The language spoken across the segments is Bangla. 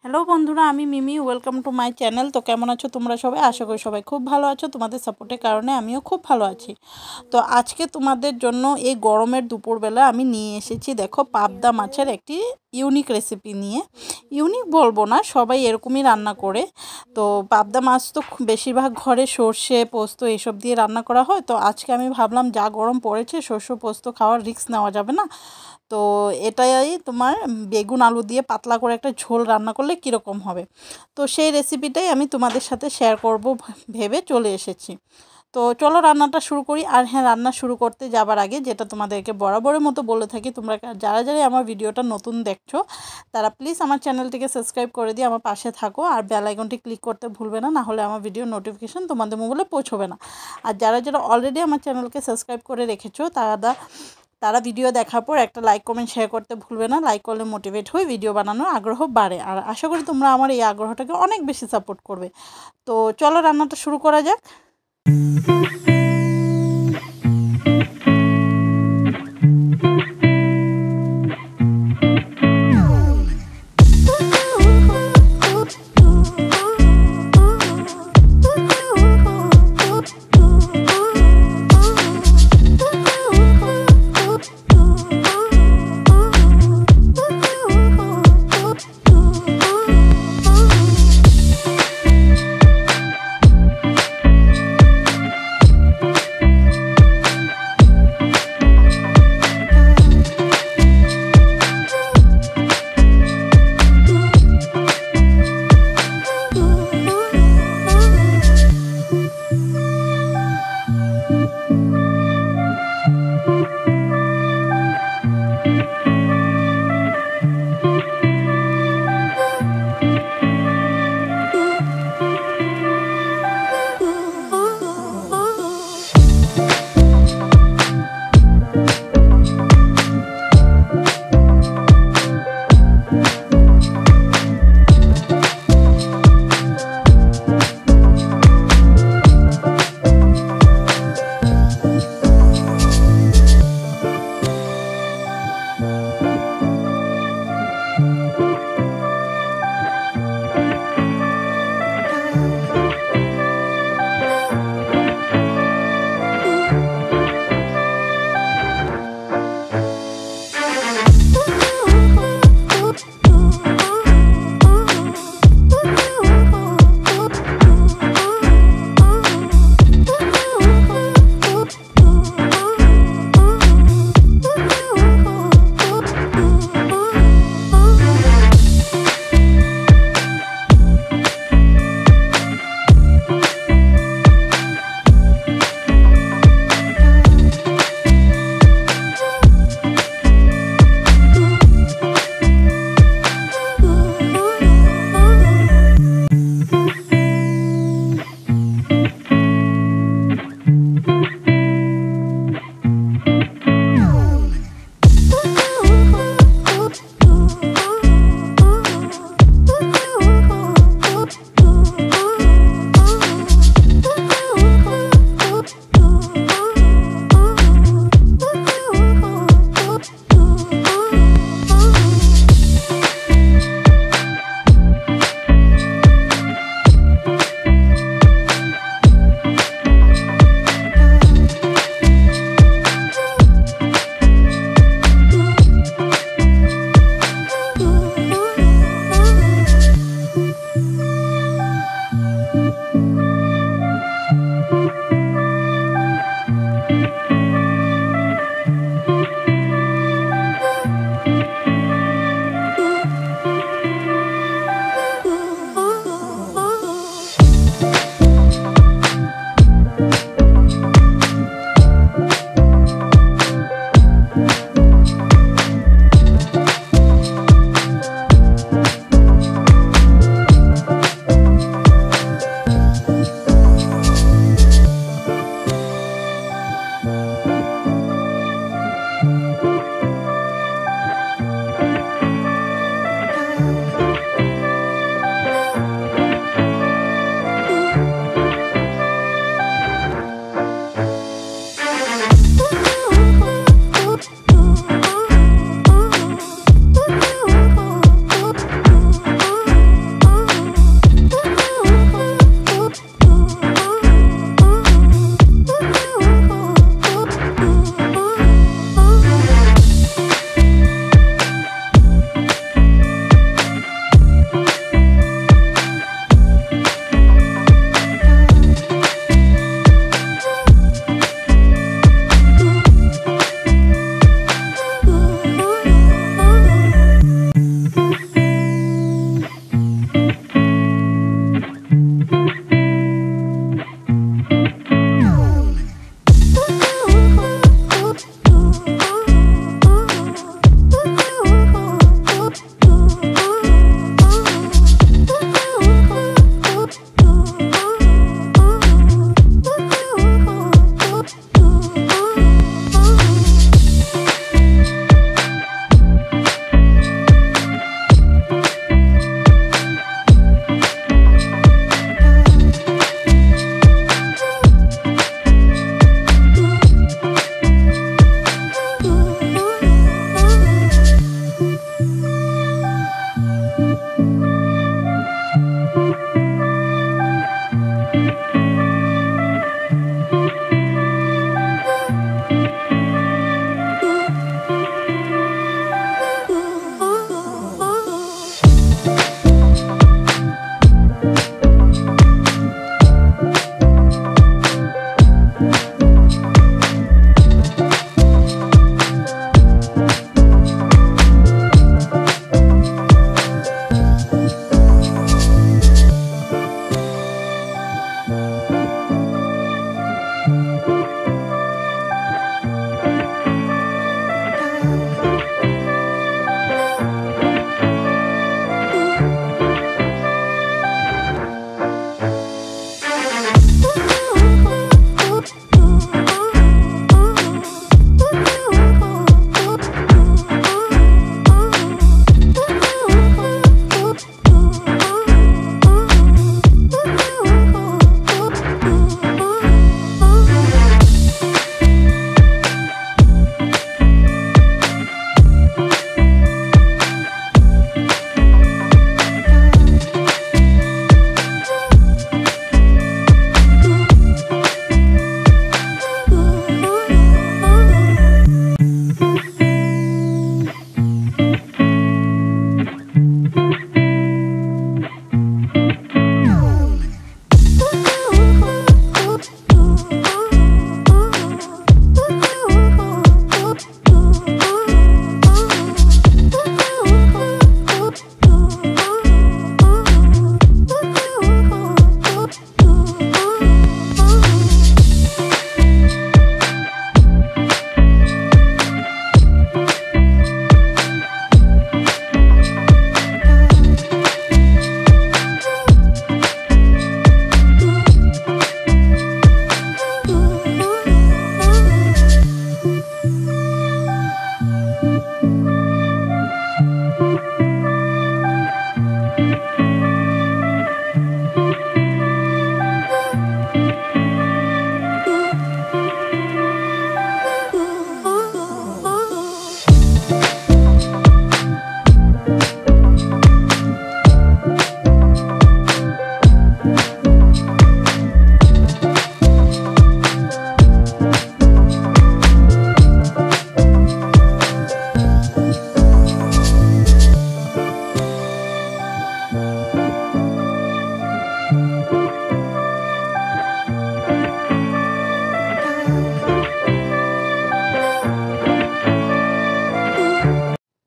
হ্যালো বন্ধুরা, আমি Mimi. Welcome to my channel. তো কেমন আছো তোমরা সবাই? আশা করি সবাই খুব ভালো আছো। তোমাদের সাপোর্টের কারণে আমিও খুব ভালো আছি। তো আজকে তোমাদের জন্য এই গরমের দুপুরবেলা আমি নিয়ে এসেছি, দেখো, পাবদা মাছের একটি ইউনিক রেসিপি নিয়ে। ইউনিক বলবো না, সবাই এরকমই রান্না করে। তো পাবদা মাছ তো বেশিরভাগ ঘরে সর্ষে পোস্ত এসব দিয়ে রান্না করা হয়। তো আজকে আমি ভাবলাম, যা গরম পড়েছে, সর্ষে পোস্ত খাওয়ার রিস্ক নেওয়া যাবে না। তো এটাই তোমার বেগুন আলু দিয়ে পাতলা করে একটা ঝোল রান্না করলে কীরকম হবে। তো সেই রেসিপিটাই আমি তোমাদের সাথে শেয়ার করব ভেবে চলে এসেছি। তো চলো রান্নাটা শুরু করি। আর হ্যাঁ, রান্না শুরু করতে যাবার আগে যেটা তোমাদেরকে বরাবরের মতো বলে থাকি, তোমরা যারা যারা আমার ভিডিওটা নতুন দেখছো তারা প্লিজ আমার চ্যানেলটিকে সাবস্ক্রাইব করে দিয়ে আমার পাশে থাকো। আর বেল আইকনটি ক্লিক করতে ভুলবে না, না হলে আমার ভিডিও নোটিফিকেশন তোমাদের মোবাইলে পৌঁছবে না। আর যারা যারা অলরেডি আমার চ্যানেলকে সাবস্ক্রাইব করে রেখেছো তারা ভিডিও দেখার পর একটা লাইক কমেন্ট শেয়ার করতে ভুলবে না। লাইক করলে মোটিভেট হয়ে ভিডিও বানানোর আগ্রহ বাড়ে। আর আশা করি তোমরা আমার এই আগ্রহটাকে অনেক বেশি সাপোর্ট করবে। তো চলো রান্নাটা শুরু করা যাক।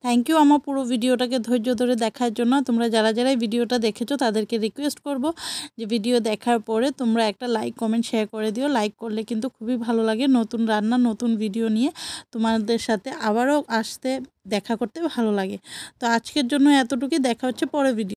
থ্যাংক ইউ আমার পুরো ভিডিওটাকে ধৈর্য ধরে দেখার জন্য। তোমরা যারা যারা ভিডিওটা দেখেছো তাদেরকে রিকোয়েস্ট করব যে ভিডিও দেখার পরে তোমরা একটা লাইক কমেন্ট শেয়ার করে দিও। লাইক করলে কিন্তু খুবই ভালো লাগে। নতুন রান্না নতুন ভিডিও নিয়ে তোমাদের সাথে আবারও আসতে দেখা করতে ভালো লাগে। তো আজকের জন্য এতটুকুই, দেখা হচ্ছে পরে ভিডিও।